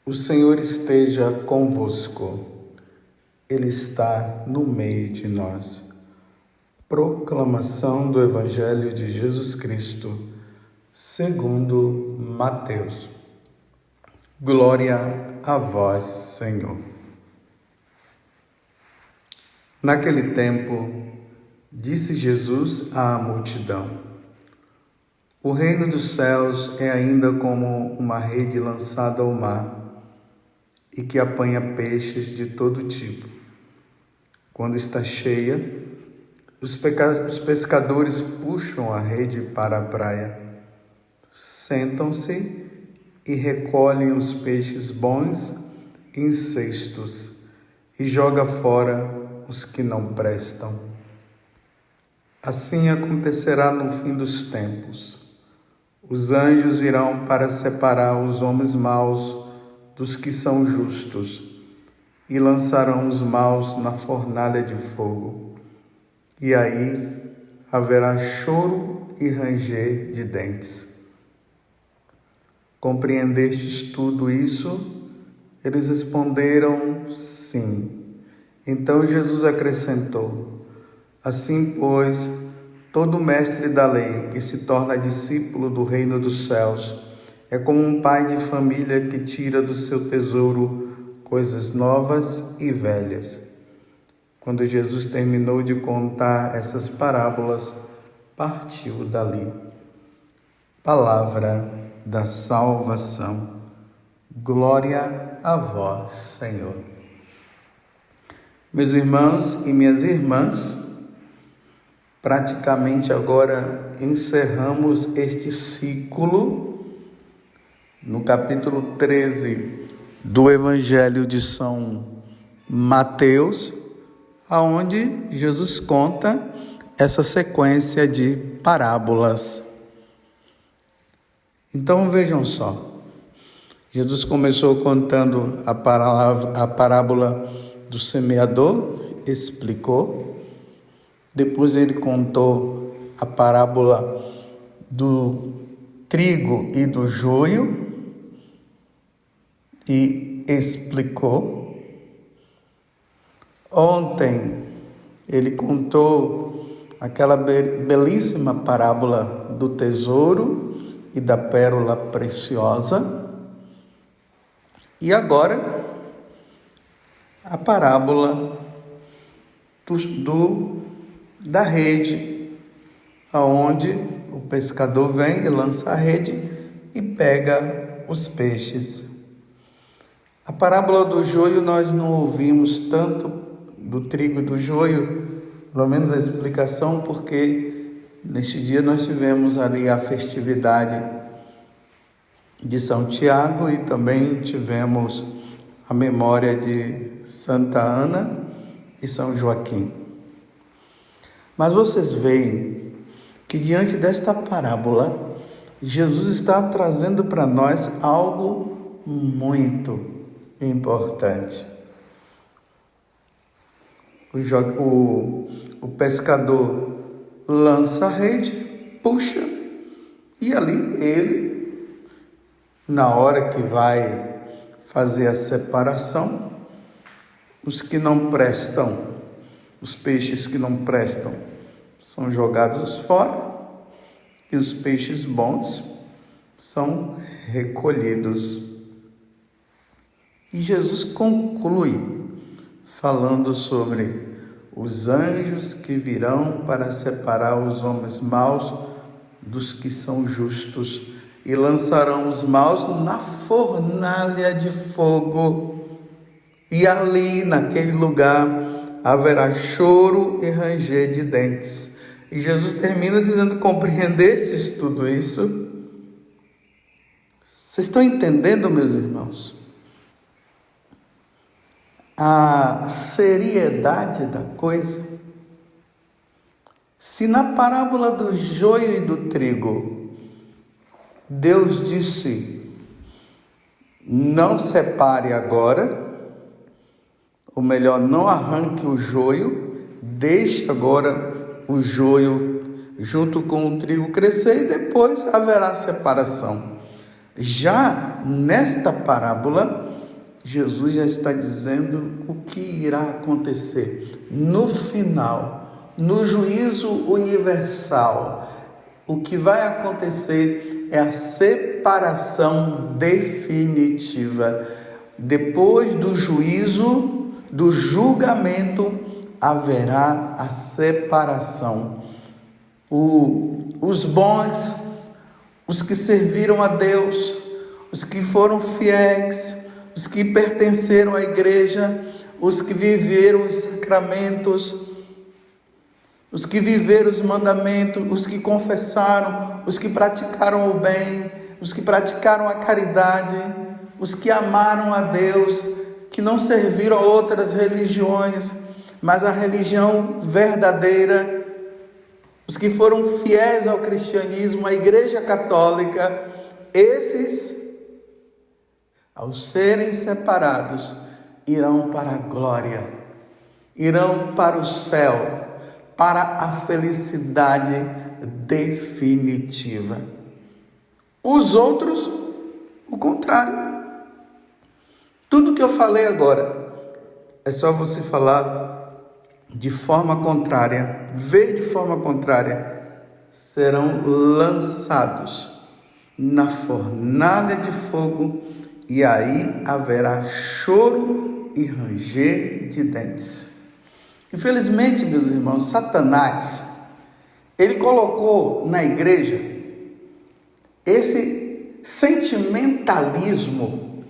O Senhor esteja convosco, Ele está no meio de nós. Proclamação do Evangelho de Jesus Cristo, segundo Mateus. Glória a vós, Senhor. Naquele tempo, disse Jesus à multidão: O reino dos céus é ainda como uma rede lançada ao mar e que apanha peixes de todo tipo. Quando está cheia, os pescadores puxam a rede para a praia, sentam-se e recolhem os peixes bons em cestos e jogam fora os que não prestam. Assim acontecerá no fim dos tempos. Os anjos virão para separar os homens maus dos que são justos e lançarão os maus na fornalha de fogo. E aí haverá choro e ranger de dentes. Compreendestes tudo isso? Eles responderam: sim. Então Jesus acrescentou: Assim, pois, todo mestre da lei que se torna discípulo do reino dos céus é como um pai de família que tira do seu tesouro coisas novas e velhas. Quando Jesus terminou de contar essas parábolas, partiu dali. Palavra da salvação. Glória a vós, Senhor. Meus irmãos e minhas irmãs, praticamente agora encerramos este ciclo no capítulo 13 do Evangelho de São Mateus, aonde Jesus conta essa sequência de parábolas. Então vejam só, Jesus começou contando a parábola do semeador, explicou. Depois ele contou a parábola do trigo e do joio e explicou. Ontem ele contou aquela belíssima parábola do tesouro e da pérola preciosa. E agora a parábola da rede, aonde o pescador vem e lança a rede e pega os peixes. A parábola do joio nós não ouvimos tanto, do trigo e do joio, pelo menos a explicação, porque neste dia nós tivemos ali a festividade de São Tiago e também tivemos a memória de Santa Ana e São Joaquim. Mas vocês veem que diante desta parábola, Jesus está trazendo para nós algo muito importante. O pescador lança a rede, puxa, e ali ele, na hora que vai fazer a separação, os que não prestam, os peixes que não prestam, são jogados fora e os peixes bons são recolhidos. E Jesus conclui falando sobre os anjos que virão para separar os homens maus dos que são justos e lançarão os maus na fornalha de fogo. E ali, naquele lugar, haverá choro e ranger de dentes. E Jesus termina dizendo: compreendestes tudo isso? Vocês estão entendendo, meus irmãos? A seriedade da coisa. Se na parábola do joio e do trigo, Deus disse: não separe agora, ou melhor, não arranque o joio, deixe agora o joio junto com o trigo crescer e depois haverá separação. Já nesta parábola, Jesus já está dizendo o que irá acontecer no final, no juízo universal. O que vai acontecer é a separação definitiva. Depois do juízo, do julgamento, haverá a separação. Os bons, os que serviram a Deus, os que foram fiéis, os que pertenceram à igreja, os que viveram os sacramentos, os que viveram os mandamentos, os que confessaram, os que praticaram o bem, os que praticaram a caridade, os que amaram a Deus, que não serviram a outras religiões, mas a religião verdadeira, os que foram fiéis ao cristianismo, à Igreja Católica, esses, ao serem separados, irão para a glória, irão para o céu, para a felicidade definitiva. Os outros, o contrário. Tudo que eu falei agora, é só você falar de forma contrária, ver de forma contrária, serão lançados na fornalha de fogo, e aí haverá choro e ranger de dentes. Infelizmente, meus irmãos, Satanás, ele colocou na igreja esse sentimentalismo,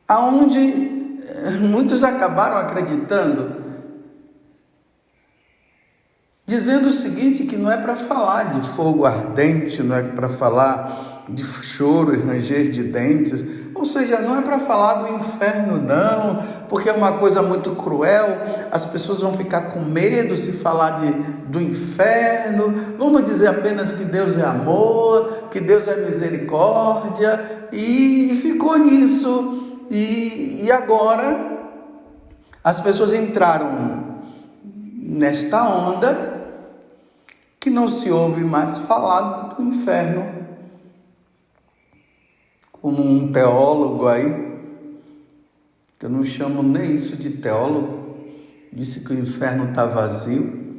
aonde muitos acabaram acreditando, dizendo o seguinte, que não é para falar de fogo ardente, não é para falar de choro e ranger de dentes, ou seja, não é para falar do inferno não, porque é uma coisa muito cruel, as pessoas vão ficar com medo se falar do inferno, vamos dizer apenas que Deus é amor, que Deus é misericórdia, e ficou nisso. E agora as pessoas entraram nesta onda que não se ouve mais falar do inferno. Como um teólogo aí, que eu não chamo nem isso de teólogo, disse que o inferno está vazio,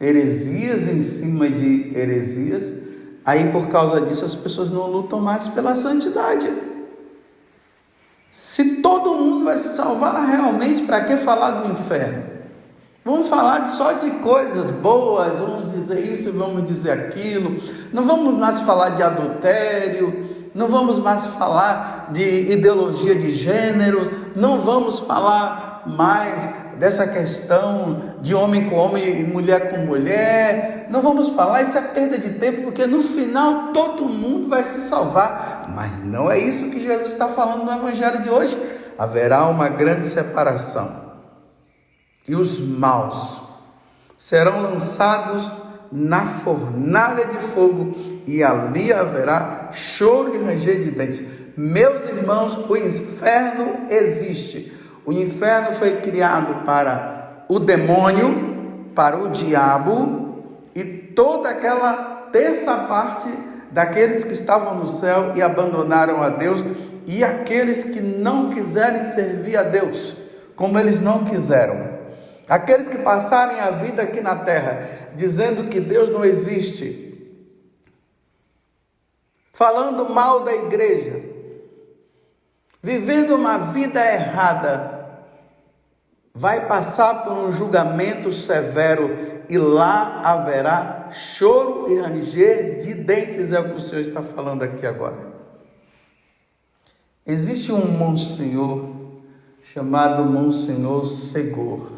heresias em cima de heresias, aí por causa disso as pessoas não lutam mais pela santidade. Se todo mundo vai se salvar realmente, para que falar do inferno? Vamos falar só de coisas boas, vamos dizer isso, vamos dizer aquilo, não vamos mais falar de adultério, não vamos mais falar de ideologia de gênero, não vamos falar mais dessa questão de homem com homem e mulher com mulher, não vamos falar, isso é perda de tempo, porque no final todo mundo vai se salvar, mas não é isso que Jesus está falando no Evangelho de hoje. Haverá uma grande separação, e os maus serão lançados na fornalha de fogo, e ali haverá choro e ranger de dentes. Meus irmãos, o inferno existe. O inferno foi criado para o demônio, para o diabo e toda aquela terça parte daqueles que estavam no céu e abandonaram a Deus, e aqueles que não quiserem servir a Deus, como eles não quiseram. Aqueles que passarem a vida aqui na terra dizendo que Deus não existe, falando mal da igreja, vivendo uma vida errada, vai passar por um julgamento severo, e lá haverá choro e ranger de dentes, é o que o Senhor está falando aqui agora. Existe um monsenhor chamado Monsenhor Segor.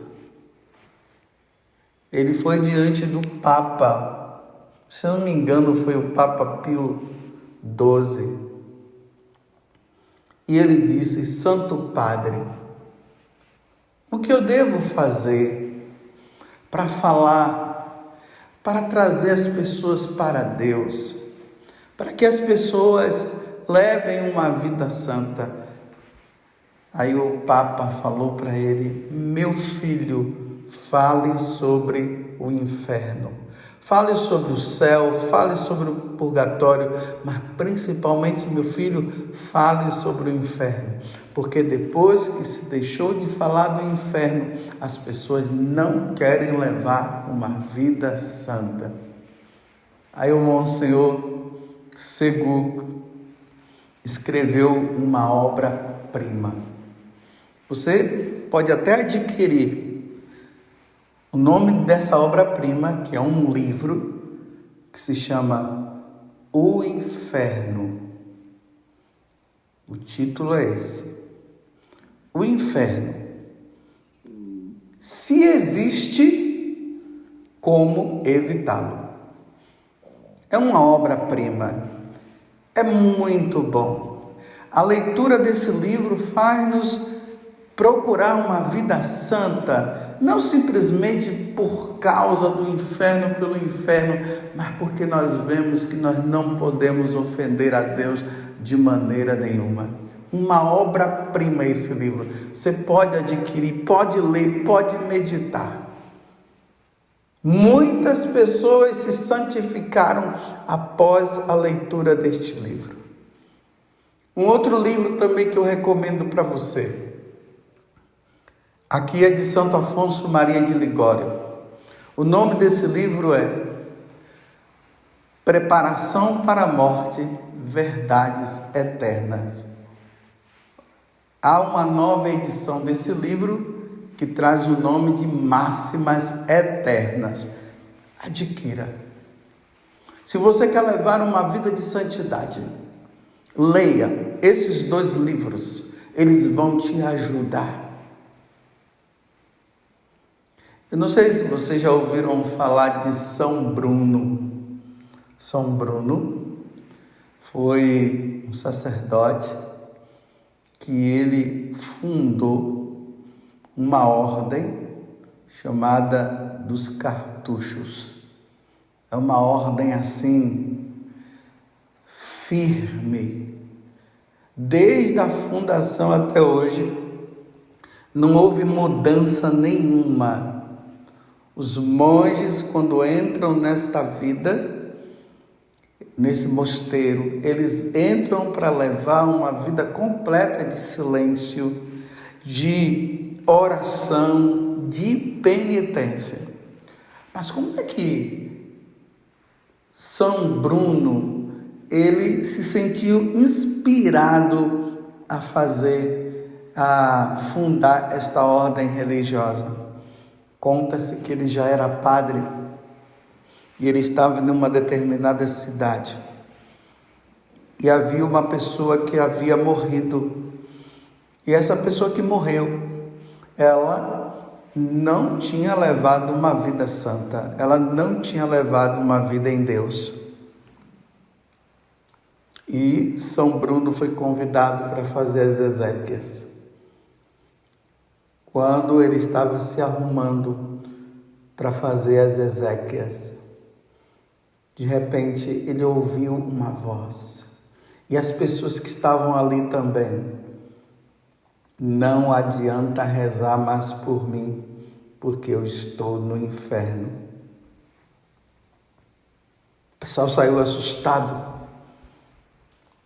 Ele foi diante do Papa, se eu não me engano foi o Papa Pio XII, e ele disse: Santo Padre, o que eu devo fazer para falar, para trazer as pessoas para Deus, para que as pessoas levem uma vida santa? Aí o Papa falou para ele: meu filho, fale sobre o inferno, Fale sobre o céu, fale sobre o purgatório, mas principalmente, meu filho, fale sobre o inferno. Porque depois que se deixou de falar do inferno, as pessoas não querem levar uma vida santa. Aí o Monsenhor Segu escreveu uma obra-prima. Você pode até adquirir o nome dessa obra-prima, que é um livro que se chama O Inferno. O título é esse: O Inferno. Se existe, como evitá-lo? É uma obra-prima. É muito bom. A leitura desse livro faz-nos procurar uma vida santa, não simplesmente por causa do inferno, pelo inferno, mas porque nós vemos que nós não podemos ofender a Deus de maneira nenhuma. Uma obra-prima esse livro. Você pode adquirir, pode ler, pode meditar. Muitas pessoas se santificaram após a leitura deste livro. Um outro livro também que eu recomendo para você. Aqui é de Santo Afonso Maria de Ligório. O nome desse livro é Preparação para a Morte, Verdades Eternas. Há uma nova edição desse livro que traz o nome de Máximas Eternas. Adquira. Se você quer levar uma vida de santidade, leia esses 2 livros. Eles vão te ajudar. Eu não sei se vocês já ouviram falar de São Bruno. São Bruno foi um sacerdote que ele fundou uma ordem chamada dos cartuchos. É uma ordem assim, firme. Desde a fundação até hoje, não houve mudança nenhuma. Os monges, quando entram nesta vida, nesse mosteiro, eles entram para levar uma vida completa de silêncio, de oração, de penitência. Mas como é que São Bruno, ele se sentiu inspirado a fundar esta ordem religiosa? Conta-se que ele já era padre e ele estava em uma determinada cidade. E havia uma pessoa que havia morrido. E essa pessoa que morreu, ela não tinha levado uma vida santa. Ela não tinha levado uma vida em Deus. E São Bruno foi convidado para fazer as exéquias. Quando ele estava se arrumando para fazer as exéquias, de repente ele ouviu uma voz. E as pessoas que estavam ali também: não adianta rezar mais por mim, porque eu estou no inferno. O pessoal saiu assustado,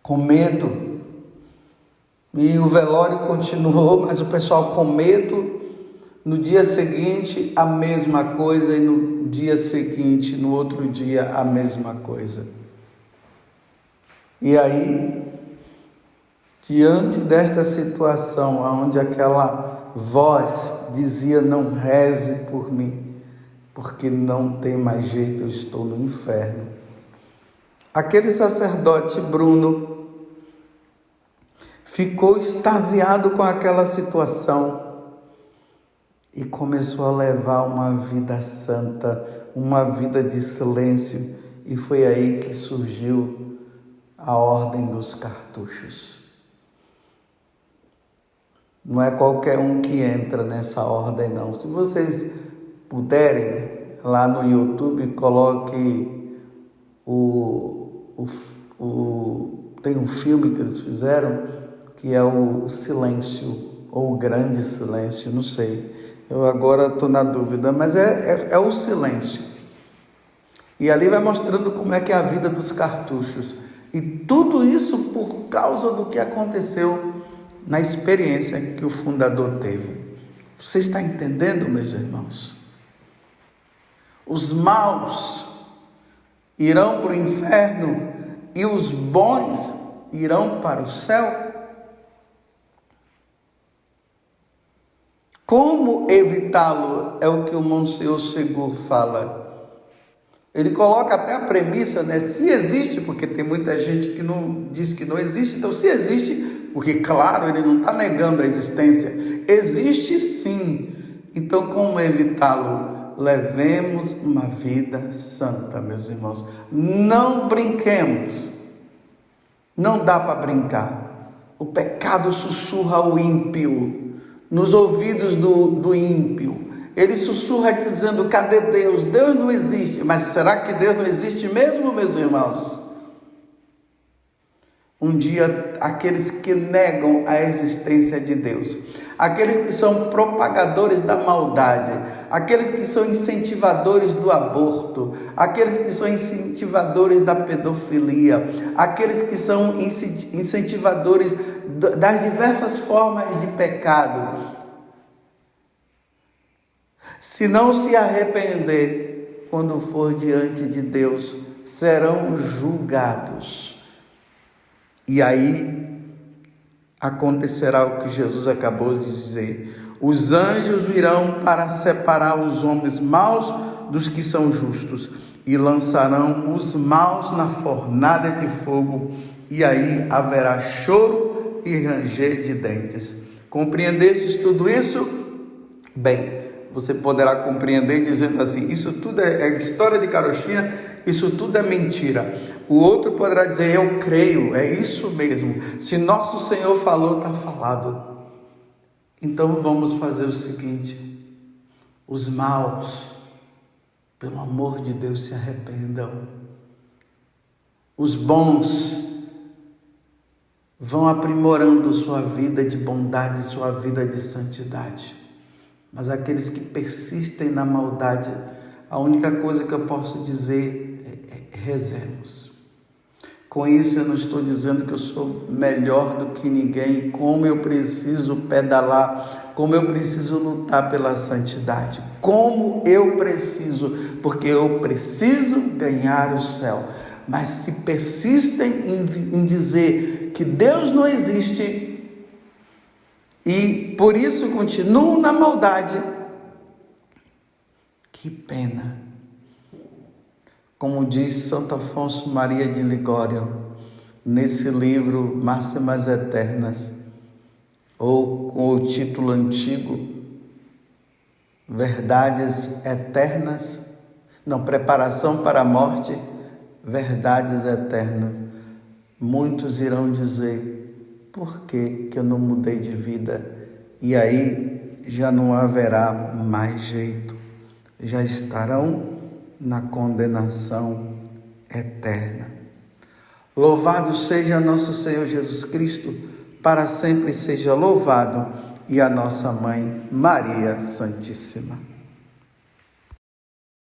com medo. E o velório continuou, mas o pessoal com medo. No dia seguinte, a mesma coisa. E no dia seguinte, no outro dia, a mesma coisa. E aí, diante desta situação, onde aquela voz dizia: não reze por mim, porque não tem mais jeito, eu estou no inferno. Aquele sacerdote Bruno ficou extasiado com aquela situação e começou a levar uma vida santa, uma vida de silêncio, e foi aí que surgiu a ordem dos cartuchos. Não é qualquer um que entra nessa ordem, não. Se vocês puderem, lá no YouTube, coloque tem um filme que eles fizeram, que é o Silêncio, ou o Grande Silêncio, não sei. Eu agora estou na dúvida, mas é o silêncio. E ali vai mostrando como é que é a vida dos cartuchos. E tudo isso por causa do que aconteceu na experiência que o fundador teve. Você está entendendo, meus irmãos? Os maus irão para o inferno e os bons irão para o céu. Como evitá-lo é o que o Monsenhor Segur fala. Ele coloca até a premissa, né? Se existe, porque tem muita gente que não diz que não existe. Então, se existe, porque claro, ele não está negando a existência. Existe sim. Então, como evitá-lo? Levemos uma vida santa, meus irmãos. Não brinquemos. Não dá para brincar. O pecado sussurra o ímpio nos ouvidos do ímpio. Ele sussurra dizendo: cadê Deus? Deus não existe. Mas será que Deus não existe mesmo, meus irmãos? Um dia, aqueles que negam a existência de Deus, aqueles que são propagadores da maldade, aqueles que são incentivadores do aborto, aqueles que são incentivadores da pedofilia, aqueles que são incentivadores das diversas formas de pecado, se não se arrepender, quando for diante de Deus, serão julgados. E aí acontecerá o que Jesus acabou de dizer: os anjos virão para separar os homens maus dos que são justos e lançarão os maus na fornalha de fogo, e aí haverá choro e ranger de dentes. Compreendestes tudo isso? Bem, você poderá compreender dizendo assim: isso tudo é história de carochinha, isso tudo é mentira. O outro poderá dizer: eu creio, é isso mesmo. Se nosso Senhor falou, está falado. Então vamos fazer o seguinte: os maus, pelo amor de Deus, se arrependam. Os bons vão aprimorando sua vida de bondade, sua vida de santidade. Mas aqueles que persistem na maldade, a única coisa que eu posso dizer é rezemos. Com isso eu não estou dizendo que eu sou melhor do que ninguém, como eu preciso pedalar, como eu preciso lutar pela santidade, como eu preciso, porque eu preciso ganhar o céu. Mas se persistem em dizer que Deus não existe, e por isso continuam na maldade, que pena. Como diz Santo Afonso Maria de Ligório, nesse livro Máximas Eternas, ou com o título antigo, Verdades Eternas, Preparação para a Morte, Verdades Eternas. Muitos irão dizer: por que eu não mudei de vida? E aí já não haverá mais jeito, já estarão na condenação eterna. Louvado seja nosso Senhor Jesus Cristo, para sempre seja louvado, e a nossa Mãe Maria Santíssima.